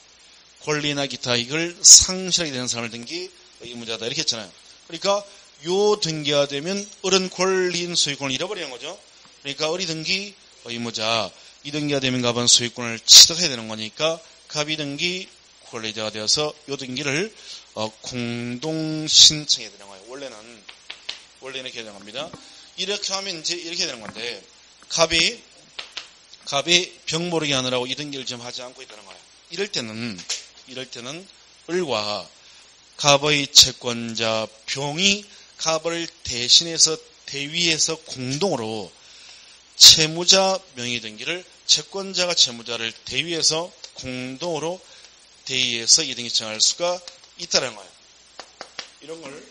권리나 기타 이익을 상실하게 되는 사람을 등기 의무자다 이렇게 했잖아요. 그러니까 요 등기가 되면 을은 권리인 소유권을 잃어버리는 거죠. 그러니까 을이 등기 의무자, 이 등기가 되면 갑은 소유권을 취득해야 되는 거니까 갑이 등기 권리자가 되어서 이 등기를 공동 신청해야 되는 거예요. 원래는 이렇게 되는 겁니다. 이렇게 하면 이제 이렇게 되는 건데 갑이 병 모르게 하느라고 이 등기를 지금 하지 않고 있다는 거예요. 이럴 때는 을과 갑의 채권자 병이 갑을 대신해서 대위해서 공동으로 채무자 명의 등기를 채권자가 채무자를 대위해서 공동으로 대의해서 이등기 청할 수가 있다는 거예요. 이런 걸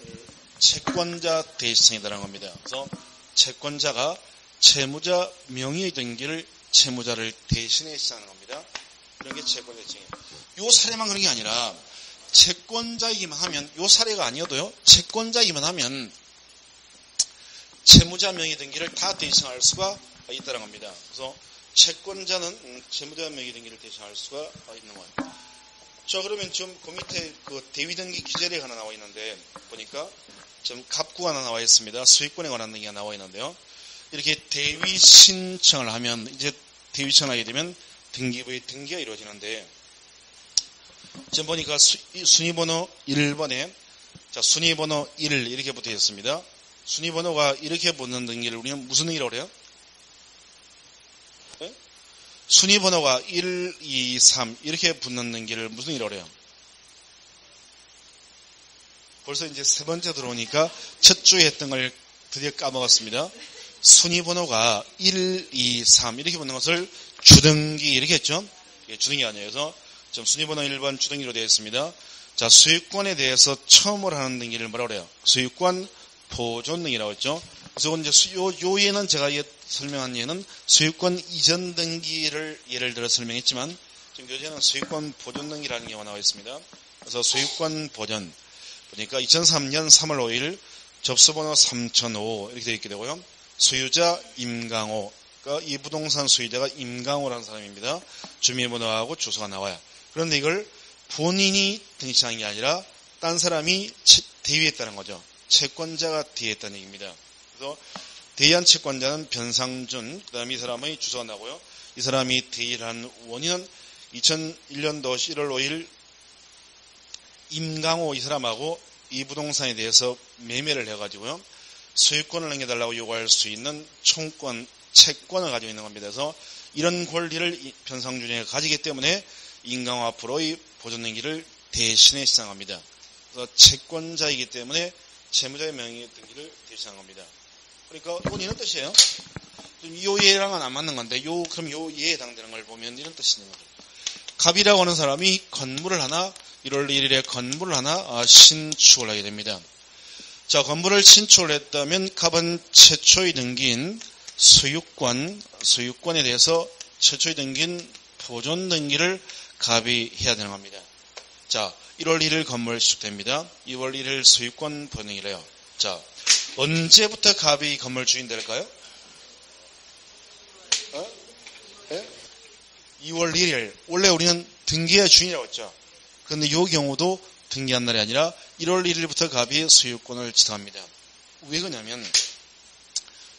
채권자 대의청이라는 겁니다. 그래서 채권자가 채무자 명의의 등기를 채무자를 대신해 시작하는 겁니다. 그런 게 채권자 지정이에요. 요 사례만 그런 게 아니라 채권자이기만 하면, 요 사례가 아니어도요, 채권자이기만 하면 채무자 명의 등기를 다 대신할 수가 있다는 겁니다. 그래서 채권자는 채무자 명의 등기를 대신할 수가 있는 거예요. 자, 그러면 지금 그 밑에 그 대위 등기 기재례가 하나 나와 있는데, 보니까 지금 갑구가 하나 나와 있습니다. 수익권에 관한 등기가 나와 있는데요. 이렇게 대위 신청을 하면, 이제 대위 신청을 하게 되면 등기부의 등기가 이루어지는데, 지금 보니까 순위번호 1번에, 자, 순위번호 1 이렇게 붙어 있습니다. 순위번호가 이렇게 붙는 등기를 우리는 무슨 등기라고 그래요? 네? 순위번호가 1, 2, 3 이렇게 붙는 등기를 무슨 등기라고 그래요? 벌써 이제 세 번째 들어오니까 첫 주에 했던 걸 드디어 까먹었습니다. 순위번호가 1, 2, 3 이렇게 붙는 것을 주등기 이렇게 했죠? 주등기 아니에요. 그래서 지금 순위번호 1번 주등기로 되어 있습니다. 자, 소유권에 대해서 처음으로 하는 등기를 뭐라고 그래요? 소유권 보존 등기라고 했죠. 그래서 이제 요 예는 제가 설명한 예는 소유권 이전 등기를 예를 들어 설명했지만, 지금 교재는 소유권 보존 등기라는 경우가 나와 있습니다. 그래서 소유권 보존 보니까 2003년 3월 5일 접수번호 3005 이렇게 되어 있게 되고요. 소유자 임강호, 그러니까 이 부동산 소유자가 임강호라는 사람입니다. 주민번호하고 주소가 나와요. 그런데 이걸 본인이 등기한 게 아니라 딴 사람이 대위했다는 거죠. 채권자가 대위했다는 얘기입니다. 그래서 대위한 채권자는 변상준, 그 다음에 이 사람의 주소가 나고요. 이 사람이 대위를 한 원인은 2001년도 1월 5일 임강호 이 사람하고 이 부동산에 대해서 매매를 해가지고요. 소유권을 넘겨달라고 요구할 수 있는 총권, 채권을 가지고 있는 겁니다. 그래서 이런 권리를 변상준이가 가지기 때문에 임강호 앞으로의 보존등기를 대신해 시작합니다. 그래서 채권자이기 때문에 채무자의 명의 등기를 대신한 겁니다. 그러니까 이건 이런 뜻이에요. 요 예랑은 안 맞는 건데, 그럼 요 예에 해당되는 걸 보면 이런 뜻이 있는 거죠. 갑이라고 하는 사람이 건물을 하나, 1월 1일에 건물을 하나 신축을 하게 됩니다. 자, 건물을 신축을 했다면 갑은 최초의 등기인 소유권에 대해서 최초의 등기인 보존 등기를 갑이 해야 되는 겁니다. 자, 1월 1일 건물 신축됩니다. 2월 1일 소유권 보증이래요. 자, 언제부터 갑이 건물 주인 될까요? 2월 1일. 원래 우리는 등기의 주인이라고 했죠. 그런데 이 경우도 등기한 날이 아니라 1월 1일부터 갑이 소유권을 지정합니다. 왜 그러냐면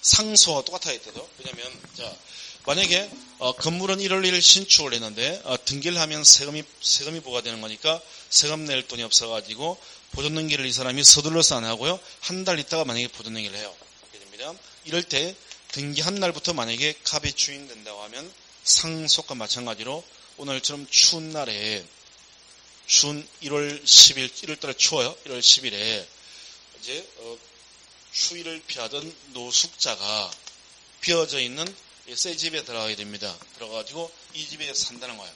상소와 똑같아야 했대도. 왜냐면 자, 만약에 건물은 1월 1일 신축을 했는데 등기를 하면 세금이 부과되는 거니까 세금 낼 돈이 없어가지고 보존등기를 이 사람이 서둘러서 안 하고요. 한 달 있다가 만약에 보존등기를 해요. 그렇게 됩니다. 이럴 때 등기한 날부터 만약에 갑이 주인 된다고 하면 상속과 마찬가지로 오늘처럼 추운 날에 추운 1월 10일, 1월달에 추워요. 1월 10일에 이제 추위를 피하던 노숙자가 비어져 있는 새 집에 들어가게 됩니다. 들어가가지고 이 집에 산다는 거예요.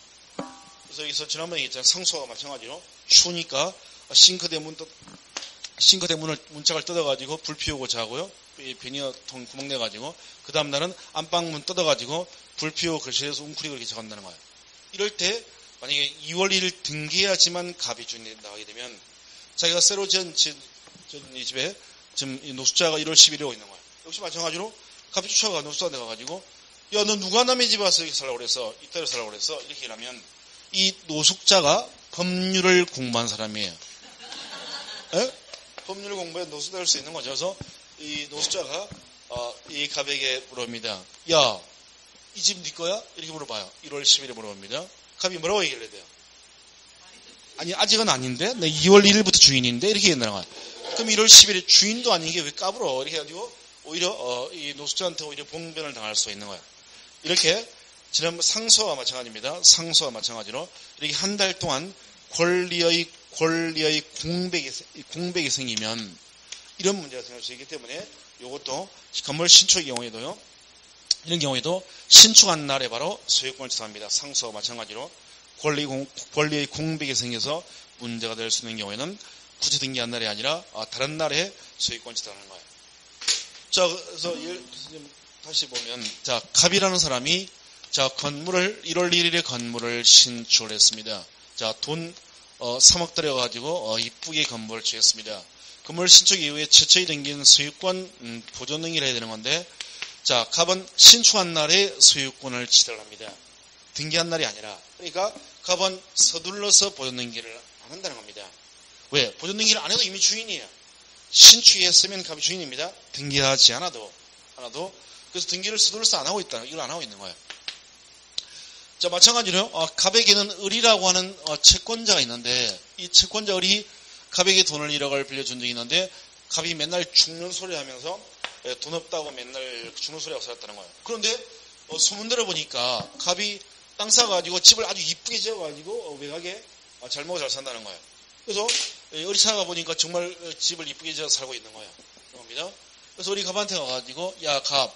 그래서 여기서 지난번에 얘기했잖아요. 상소와 마찬가지로 추우니까 싱크대 문을 문짝을 뜯어가지고 불 피우고 자고요. 비닐통 구멍 내가지고 그 다음 날은 안방문 뜯어가지고 불 피우고 거실에서 웅크리고 이렇게 자간다는 거예요. 이럴 때 만약에 2월 1일 등기해야지만 갑이 주인이 된다고 하게 되면 자기가 새로 지은 이 집에 지금 이 노숙자가 1월 10일에 오고 있는 거예요. 역시 마찬가지로 갑이 쫓아가 노숙자한테 가가지고 야, 너 누가 남의 집에 와서 이렇게 살라고 그랬어? 이따위로 살라고 그랬어? 이렇게 하면 이 노숙자가 법률을 공부한 사람이에요. 에? 법률을 공부해 노숙자 될 수 있는 거죠. 그래서 이 노숙자가 이 갑에게 물어봅니다. 야, 이 집 네 거야? 이렇게 물어봐요. 1월 10일에 물어봅니다. 갑이 뭐라고 얘기를 해야 돼요? 아니, 아직은 아닌데? 내 2월 1일부터 주인인데? 이렇게 얘기한다는 거야. 그럼 1월 10일에 주인도 아닌 게 왜 까불어? 이렇게 해가지고 오히려 이 노숙자한테 오히려 봉변을 당할 수가 있는 거예요. 이렇게 지난번 상소와 마찬가지입니다. 상소와 마찬가지로 이렇게 한 달 동안 권리의 공백이 생기면 이런 문제가 생길 수 있기 때문에 이것도 건물 신축의 경우에도요. 이런 경우에도 신축한 날에 바로 소유권을 지정합니다. 상소와 마찬가지로 권리의 공백이 생겨서 문제가 될 수 있는 경우에는 굳이 등기한 날이 아니라 다른 날에 소유권을 지정하는 거예요. 자, 그래서 다시 보면, 자, 갑이라는 사람이, 자, 1월 1일에 건물을 신축을 했습니다. 자, 돈, 3억 들여가지고, 이쁘게 건물을 지었습니다. 건물 신축 이후에 최초에 생긴 소유권, 보존 등기를 해야 되는 건데, 자, 갑은 신축한 날에 소유권을 취득합니다. 등기한 날이 아니라. 그러니까, 갑은 서둘러서 보존 등기를 안 한다는 겁니다. 왜? 보존 등기를 안 해도 이미 주인이에요. 신축했으면 갑이 주인입니다. 등기하지 않아도. 그래서 등기를 서둘러서 안 하고 있다. 이걸 안 하고 있는 거예요. 자, 마찬가지로, 갑에게는 을이라고 하는, 채권자가 있는데, 이 채권자 을이 갑에게 돈을 1억을 빌려준 적이 있는데, 갑이 맨날 죽는 소리 하면서, 돈 없다고 맨날 죽는 소리 하고 살았다는 거예요. 그런데, 소문 들어보니까, 갑이 땅 사가지고 집을 아주 이쁘게 지어가지고, 외곽에 잘 먹어 잘 산다는 거예요. 그래서, 을이 찾아가 보니까 정말 집을 이쁘게 지어 살고 있는 거예요. 겁니다. 그래서 우리 갑한테 가가지고, 야, 갑,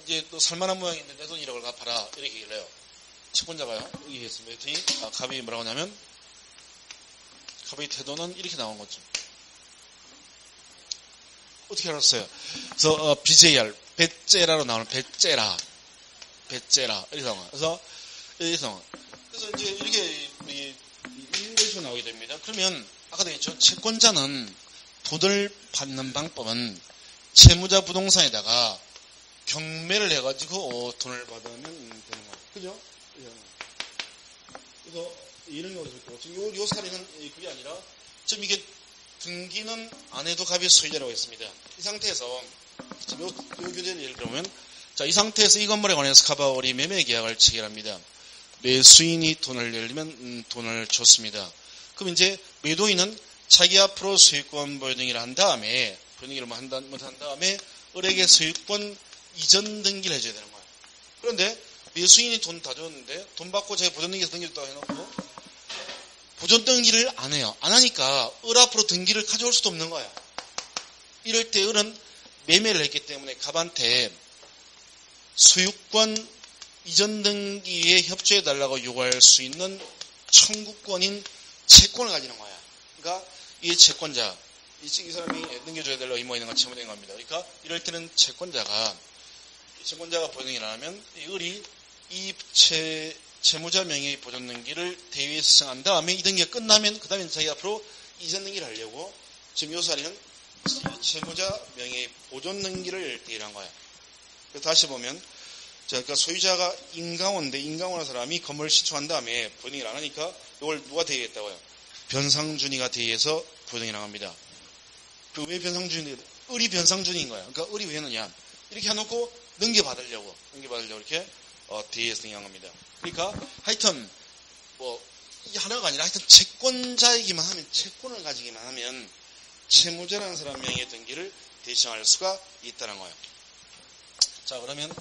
이제 너 살만한 모양인데 내 돈 1억을 갚아라. 이렇게 얘기를 해요. 채권자가요. 이렇게 했습니다. 그랬더니, 갑이 뭐라고 하냐면, 갑의 태도는 이렇게 나온 거죠. 어떻게 알았어요? 그래서, BJR, 배째라로 나오는 배째라. 이렇게 나온 거예요. 그래서 이제 이렇게, 이런 식으로 나오게 됩니다. 그러면, 아까도 했죠. 채권자는 돈을 받는 방법은 채무자 부동산에다가 경매를 해가지고 돈을 받으면 되는 거예요. 그죠? 그래서 이런 게 어떻고 지금 요 사례는 그게 아니라 지금 이게 등기는 안 해도 갑이 소유자라고 했습니다. 이 상태에서 지금 요 교재를 예를 들면 자, 이 상태에서 이 건물에 관해서 갑과 을이 매매 계약을 체결합니다. 매수인이 돈을 내려면 돈을 줬습니다. 그럼 이제 매도인은 자기 앞으로 소유권 보여등기를 한 다음에 한 다음에 을에게 소유권 이전 등기를 해줘야 되는 거예요. 그런데 매수인이 돈 다 줬는데 돈 받고 제가 보존 등기에서 등기했다고 해놓고 보존 등기를 안 해요. 안 하니까 을 앞으로 등기를 가져올 수도 없는 거예요. 이럴 때 을은 매매를 했기 때문에 갑한테 소유권 이전 등기에 협조해달라고 요구할 수 있는 청구권인 채권을 가지는 거야. 그러니까 이 채권자, 이 사람이 넘겨줘야 될 의무가 있는 건 채무된 겁니다. 그러니까 이럴 때는 채권자가 보존등기를 안 하면 이 을이 이 채무자 명의의 보존 등기를 대위에 수정한 다음에 이 등기가 끝나면 그 다음에 자기 앞으로 이전 등기를 하려고 지금 이 사례는 채무자 명의의 보존 등기를 대위한 거야. 그래서 다시 보면 그러니까 소유자가 임강호인데 임강호라는 사람이 건물을 신축한 다음에 보존등기를 안 하니까 이걸 누가 대위했다고요? 변상준이가 대위해서 보존등기를 합니다. 그 왜 변상준이 을이 변상준인 거야. 그러니까 을이 왜 했느냐? 이렇게 해놓고 넘겨받으려고 이렇게 대위해서 등기한 겁니다. 그러니까 하여튼 이 하나가 아니라 하여튼 채권자이기만 하면 채권을 가지기만 하면 채무자라는 사람 명의의 등기를 대신할 수가 있다는 거예요. 자, 그러면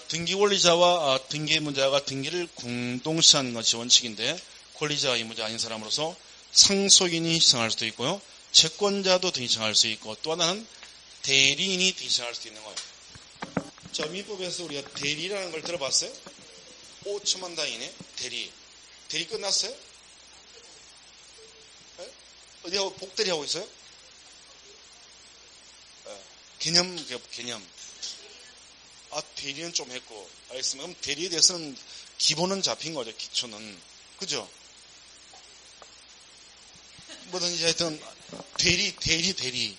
등기 권리자와 등기 의무자가 등기를 공동시하는 것이 원칙인데 권리자와 의무자 아닌 사람으로서 상속인이 신청할 수도 있고요. 채권자도 등기 신청할 수 있고 또 하나는 대리인이 등기 신청할 수도 있는 거예요. 자, 민법에서 우리가 대리라는 걸 들어봤어요? 5천만 단위네. 대리 끝났어요? 네? 어디 하고 복대리 하고 있어요? 개념. 대리는 좀 했고 알겠습니다. 그럼 대리에 대해서는 기본은 잡힌 거죠. 기초는. 그죠? 뭐든지 하여튼 대리.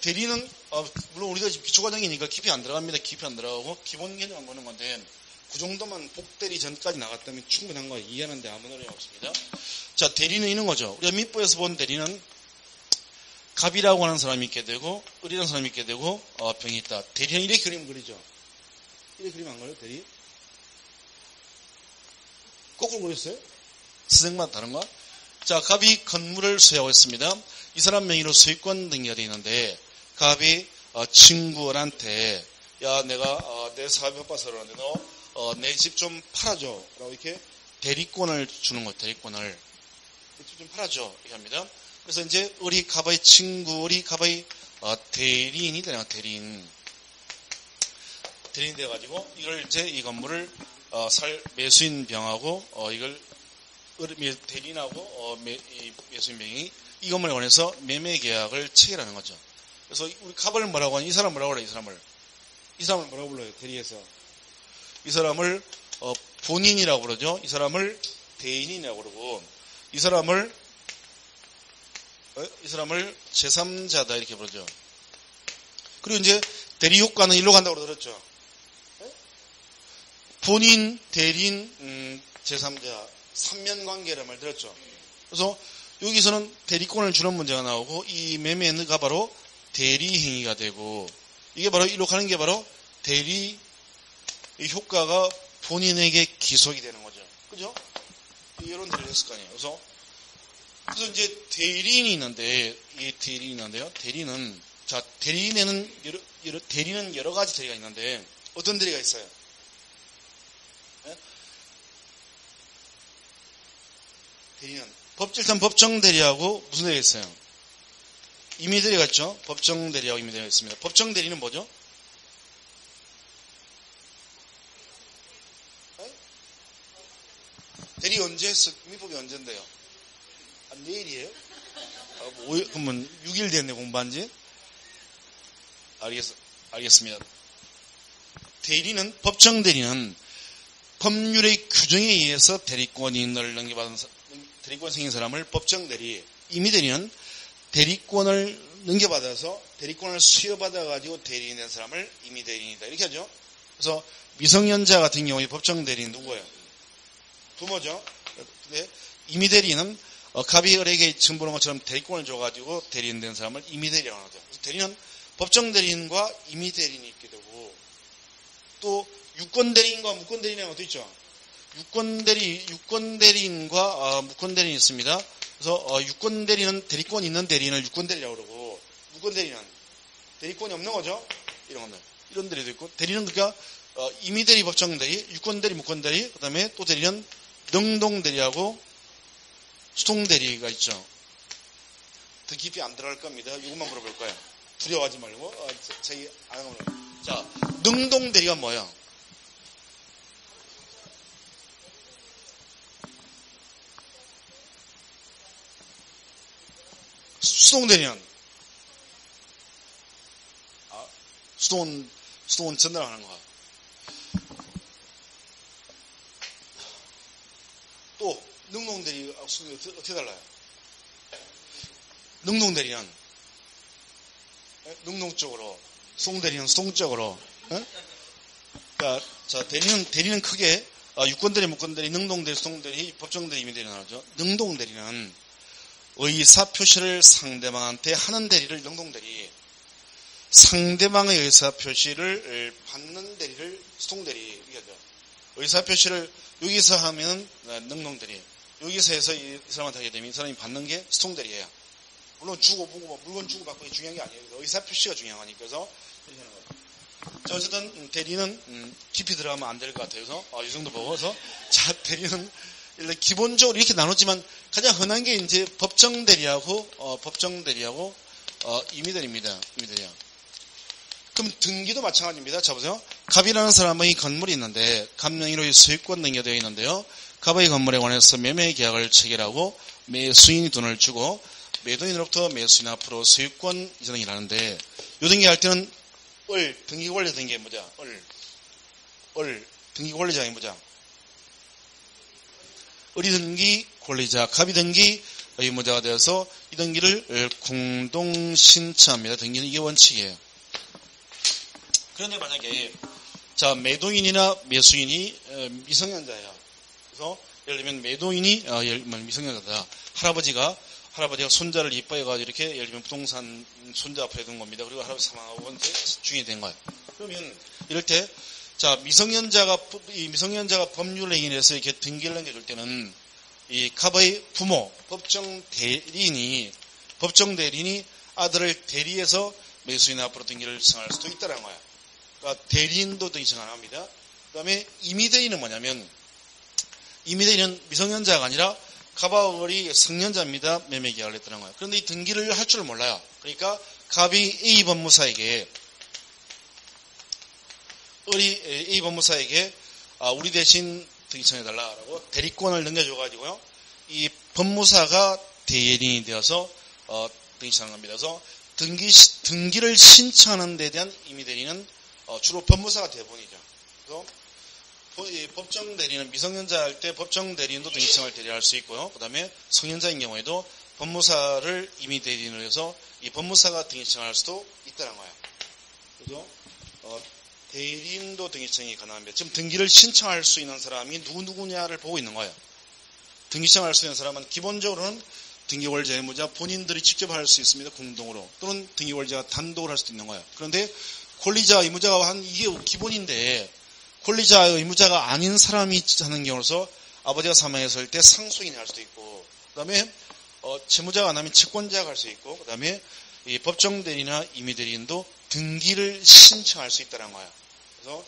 대리는 물론 우리가 지금 기초과정이니까 깊이 안 들어갑니다. 깊이 안 들어가고 기본 개념 안 보는 건데 그 정도만 복대리 전까지 나갔다면 충분한 거예요. 이해하는데 아무 어려움 없습니다. 자, 대리는 이런 거죠. 우리가 민법에서 본 대리는 갑이라고 하는 사람이 있게 되고 을이라는 사람이 있게 되고 병이 있다. 대리는 이렇게 그림 그리죠. 이렇게 그림 안 그려요? 대리? 거꾸로 그렸어요? 선생마다 다른가? 자, 갑이 건물을 소유하고 있습니다. 이 사람 명의로 소유권 등기가 되어 있는데 갑이 친구한테 야, 내가 내 사업이 바빠서 그러는데 너 내 집 좀 팔아줘 라고 이렇게 대리권을 주는 거예요. 대리권을 집 좀 팔아줘 이렇게 합니다. 그래서 이제 우리 갑의 친구, 우리 갑의 대리인이 되나 대리인 돼가지고 이걸 이제 이 건물을 매수인 병하고 이걸 대리인하고 매수인 병이 이 건물에 관해서 매매 계약을 체결하는 거죠. 그래서 우리 갑을 뭐라고 하니? 이 사람 뭐라고 그래? 이 이 사람을 뭐라고 불러요? 대리해서. 이 사람을 본인이라고 그러죠. 이 사람을 대인이라고 그러고 이 사람을 제3자다 이렇게 부르죠. 그리고 이제 대리 효과는 일로 간다고 그러더랬죠. 본인, 대리인, 제3자, 삼면관계란 말 들었죠. 그래서 여기서는 대리권을 주는 문제가 나오고 이 매매가 바로 대리행위가 되고 이게 바로 일로 가는 게 바로 대리 효과가 본인에게 기속이 되는 거죠. 그죠? 이런 데를 했을 거 아니에요. 그래서 이제 대리인이 있는데 이 대리인이 있는데요. 대리는 자 대리는 여러 가지 대리가 있는데 어떤 대리가 있어요? 네? 대리는 일단 법정 대리하고 무슨 대리가 있어요? 임의 대리가 있죠. 법정 대리하고 임의 대리가 있습니다. 법정 대리는 뭐죠? 네? 대리 언제 했어? 민법이 언제인데요? 내일이에요? 그러면 6일 됐네 공부한 지? 알겠습니다. 대리는 법정 대리는 법률의 규정에 의해서 대리권을 넘겨받은 대리권 생긴 사람을 법정 대리, 임의 대리는 대리권을 넘겨받아서 대리권을 수여받아 가지고 대리인 된 사람을 임의 대리인이다 이렇게 하죠. 그래서 미성년자 같은 경우에 법정 대리인 누구예요? 부모죠. 근데 임의 대리는 갑이 을에게 정 보는 것처럼 대리권을 줘가지고 대리인 된 사람을 임의 대리라고 하죠. 그래서 대리는 법정 대리인과 임의 대리인이 있게 되고 또 유권 대리인과 무권 대리인이라는 것도 있죠. 유권 대리인과 무권 대리인이 있습니다. 그래서 유권 대리는 대리권 있는 대리인을 유권 대리라고 그러고 무권 대리는 대리권이 없는 거죠. 이런 대리도 있고 대리는 그러니까 임의 대리, 법정 대리, 유권 대리, 무권 대리, 그다음에 또 대리는 능동 대리하고 수동 대리가 있죠. 더 깊이 안 들어갈 겁니다. 이것만 물어볼 거예요. 두려워하지 말고 자기 안 하는 거예요. 자, 능동 대리가 뭐예요? 수동 대리는 수동은 전달하는 거야. 또 능동 대리 어떻게 달라요? 능동 대리는 능동적으로, 수동 대리는 수동적으로. 그러니까 자 대리는 크게 유권 대리, 무권 대리, 능동 대리, 수동 대리, 법정 대리, 임의 대리 나오죠. 능동 대리는 의사 표시를 상대방한테 하는 대리를 능동 대리, 상대방의 의사 표시를 받는 대리를 수동 대리 이렇게 하죠. 의사 표시를 여기서 하면 능동 대리, 여기서 해서 이 사람한테 하게 되면 이 사람이 받는 게 수동 대리예요. 물론 주고 보고 물건 주고 받고 중요한 게 아니에요. 의사 표시가 중요하니까. 그래서 이렇게 하는 거예요. 자, 어쨌든 대리는 깊이 들어가면 안 될 것 같아요. 그래서 이 정도 보고서 자 대리는 기본적으로 이렇게 나누지만 가장 흔한 게 이제 법정 대리하고 임의 대리입니다. 임의 대리야. 그럼 등기도 마찬가지입니다. 자 보세요. 갑이라는 사람의 건물이 있는데 갑명의로 소유권 등기되어 있는데요. 갑의 건물에 관해서 매매 계약을 체결하고 매수인이 돈을 주고 매도인으로부터 매수인 앞으로 소유권 이전이 나는데 요 등기할 때는 등기 권리 등기의 뭐냐? 등기 권리자의 뭐냐? 을이 등기 권리자, 갑이 등기 의무자가 되어서 이 등기를 공동 신청합니다. 등기는 이게 원칙이에요. 그런데 만약에 자 매도인이나 매수인이 미성년자예요. 그래서 예를 들면 매도인이 미성년자다. 할아버지가 손자를 이뻐해가지고 이렇게 예를 들면 부동산 손자 앞에 둔 겁니다. 그리고 할아버지 사망하고 중이 된 거예요. 그러면 이럴 때 자 미성년자가 법률에 의해서 이렇게 등기를 넘겨줄 때는 이 갑의 부모 법정 대리인이 아들을 대리해서 매수인 앞으로 등기를 청할 수도 있다는 거예요. 그러니까 대리인도 등기 청안 합니다. 그다음에 임의 대리는 뭐냐면 임의 대리는 미성년자가 아니라 갑과 을이 성년자입니다. 매매 계약을 했다는 거예요. 그런데 이 등기를 할 줄 몰라요. 그러니까 갑이 A 법무사에게 을이 A 법무사에게 우리 대신 등기 청해달라고 대리권을 넘겨줘가지고요. 이 법무사가 대리인이 되어서 등기 청하는 겁니다. 그래서 등기를 신청하는 데 대한 임의 대리는 주로 법무사가 대부분이죠. 그래서 이 법정 대리는 미성년자 할 때 법정 대리인도 등기청을 대리할 수 있고요. 그 다음에 성년자인 경우에도 법무사를 임의 대리인으로 해서 이 법무사가 등기청을 할 수도 있다는 거예요. 그래서 대리인도 등기청이 가능합니다. 지금 등기를 신청할 수 있는 사람이 누구냐를 보고 있는 거예요. 등기청할 수 있는 사람은 기본적으로는 등기권자 의무자 본인들이 직접 할 수 있습니다. 공동으로. 또는 등기권자가 단독으로 할 수도 있는 거예요. 그런데 권리자 의무자가 이게 기본인데 권리자 의무자가 아닌 사람이 하는 경우로서 아버지가 사망했을 때 상속인이 할 수도 있고, 그 다음에 채무자가 안 하면 채권자가 할 수 있고, 그 다음에 이 법정대리나 임의대리인도 등기를 신청할 수 있다는 거예요. 그래서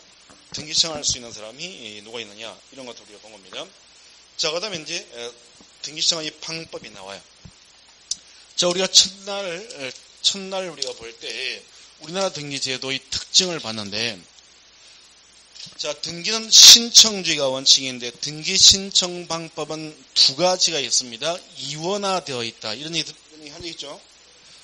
등기 신청할 수 있는 사람이 누가 있느냐, 이런 것들 우리가 본 겁니다. 자, 그 다음에 이제 등기 신청의 방법이 나와요. 자, 우리가 첫날 우리가 볼 때 우리나라 등기제도의 특징을 봤는데, 자, 등기는 신청주의가 원칙인데 등기 신청 방법은 두 가지가 있습니다. 이원화되어 있다. 이런 얘기 하시겠죠?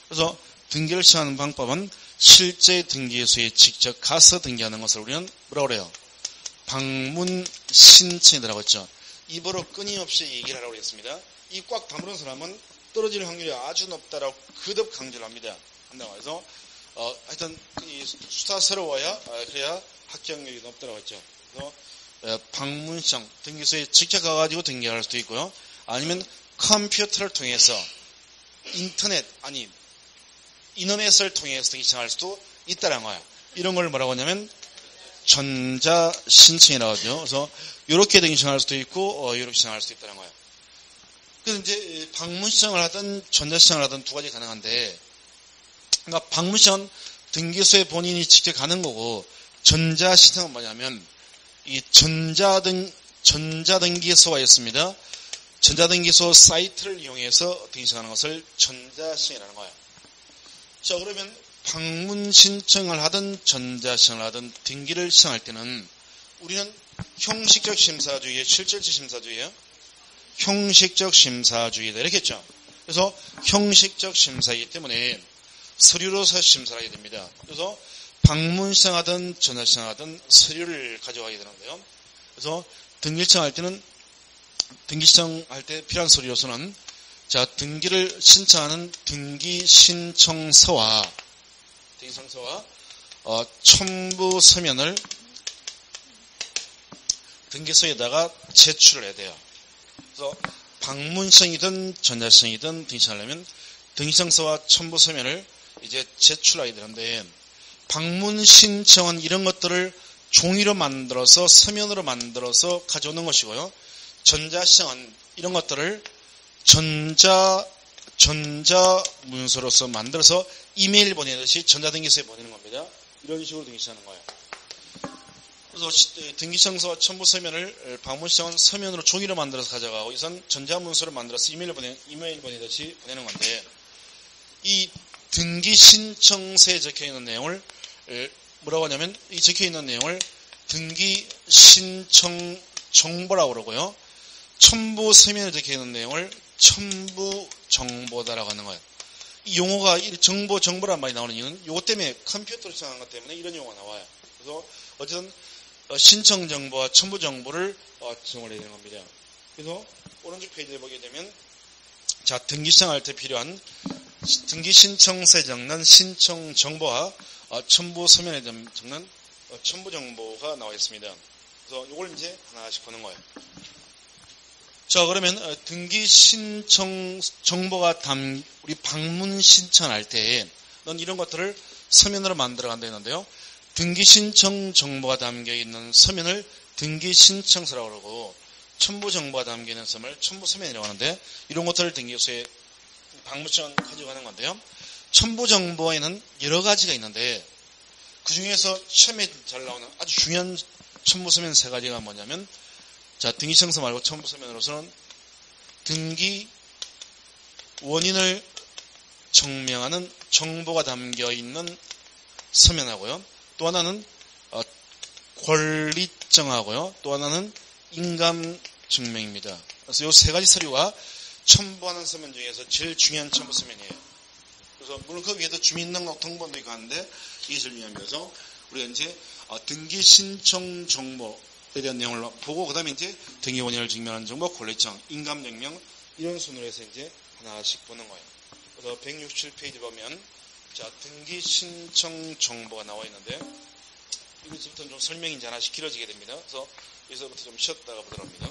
그래서 등기를 시작하는 방법은 실제 등기소에 직접 가서 등기하는 것을 우리는 뭐라고 그래요? 방문 신청이라고 했죠. 입으로 끊임없이 얘기를 하라고 했습니다. 이 꽉 다무는 사람은 떨어질 확률이 아주 높다라고 거듭 강조를 합니다. 한다고 해서 하여튼 이 수다스러워야 그래야 합격률이 높다고 했죠. 그래서 방문청 등기소에 직접 가가지고 등기할 수도 있고요. 아니면 컴퓨터를 통해서 인터넷을 통해서 등기청할 수도 있다는 거예요. 이런 걸 뭐라고 하냐면 전자신청이라고 하죠. 그래서 이렇게 등기청할 수도 있고 이렇게 신청할 수도 있다는 거예요. 그래서 이제 방문신청을 하든 전자신청을 하든 두 가지 가능한데, 그러니까 방문신청은 등기소에 본인이 직접 가는 거고, 전자신청은 뭐냐면 이 전자등기소가 있습니다. 전자등기소 사이트를 이용해서 등기신청하는 것을 전자신청이라는 거예요. 자, 그러면 방문 신청을 하든 전자신청을 하든 등기를 신청할 때는 우리는 형식적 심사주의에 실질적 심사주의예요. 형식적 심사주의다 이렇게 했죠. 그래서 형식적 심사이기 때문에 서류로서 심사를 하게 됩니다. 그래서 방문 신청하든 전화 신청하든 서류를 가져가게 되는데요. 그래서 등기 신청할 때는 등기 신청할 때 필요한 서류로서는 자, 등기를 신청하는 등기 신청서와 첨부 서면을 등기소에다가 제출을 해야 돼요. 그래서 방문신청이든 전자신청이든 등기신청하려면 등기신청서와 첨부 서면을 이제 제출하게 되는데, 방문신청은 이런 것들을 종이로 만들어서 서면으로 만들어서 가져오는 것이고요. 전자신청은 이런 것들을 전자문서로서 만들어서 이메일 보내듯이 전자등기소에 보내는 겁니다. 이런 식으로 등기신청하는 거예요. 그래서 등기신청서와 첨부서면을 방문신청은 서면으로 종이로 만들어서 가져가고, 이선 전자문서로 만들어서 이메일 보내듯이 보내는 건데, 이 등기신청서에 적혀있는 내용을 뭐라고 하냐면, 이 적혀있는 내용을 등기신청 정보라고 그러고요. 첨부서면에 적혀있는 내용을 첨부정보다라고 하는 거예요. 이 용어가 정보란 말이 나오는 이유는 요거 때문에 컴퓨터로 시작한 것 때문에 이런 용어가 나와요. 그래서 어쨌든 신청정보와 첨부정보를 지정을 해야 되는 겁니다. 그래서 오른쪽 페이지를 보게 되면 자, 등기 신청할 때 필요한 등기 신청서에 적는 신청정보와 첨부서면에 적는 첨부정보가 나와 있습니다. 그래서 요걸 이제 하나씩 보는 거예요. 자, 그러면 등기 신청 정보가 우리 방문 신청할 때 넌 이런 것들을 서면으로 만들어 간다 했는데요. 등기 신청 정보가 담겨 있는 서면을 등기 신청서라고 그러고, 첨부 정보가 담겨 있는 서면을 첨부 서면이라고 하는데, 이런 것들을 등기소에 방문 신청 가져가는 건데요. 첨부 정보에는 여러 가지가 있는데, 그 중에서 처음에 잘 나오는 아주 중요한 첨부 서면 세 가지가 뭐냐면, 자, 등기 신청서 말고 첨부 서면으로서는 등기 원인을 증명하는 정보가 담겨 있는 서면하고요. 또 하나는 권리증하고요. 또 하나는 인감증명입니다. 그래서 이 세 가지 서류가 첨부하는 서면 중에서 제일 중요한 첨부 서면이에요. 그래서 물론 그 위에도 주민등록 등본도 있고 하는데 이게 제일 중요합니다. 그래서 우리가 이제 등기 신청 정보에 대한 내용을 보고 그 다음에 이제 등기 원인을 증명하는 정보, 권리청, 인감명령 이런 순으로 해서 이제 하나씩 보는 거예요. 그래서 167페이지 보면 자 등기 신청 정보가 나와 있는데 이것부터 좀 설명이 이제 하나씩 길어지게 됩니다. 그래서 여기서부터 좀 쉬었다가 보도록 합니다.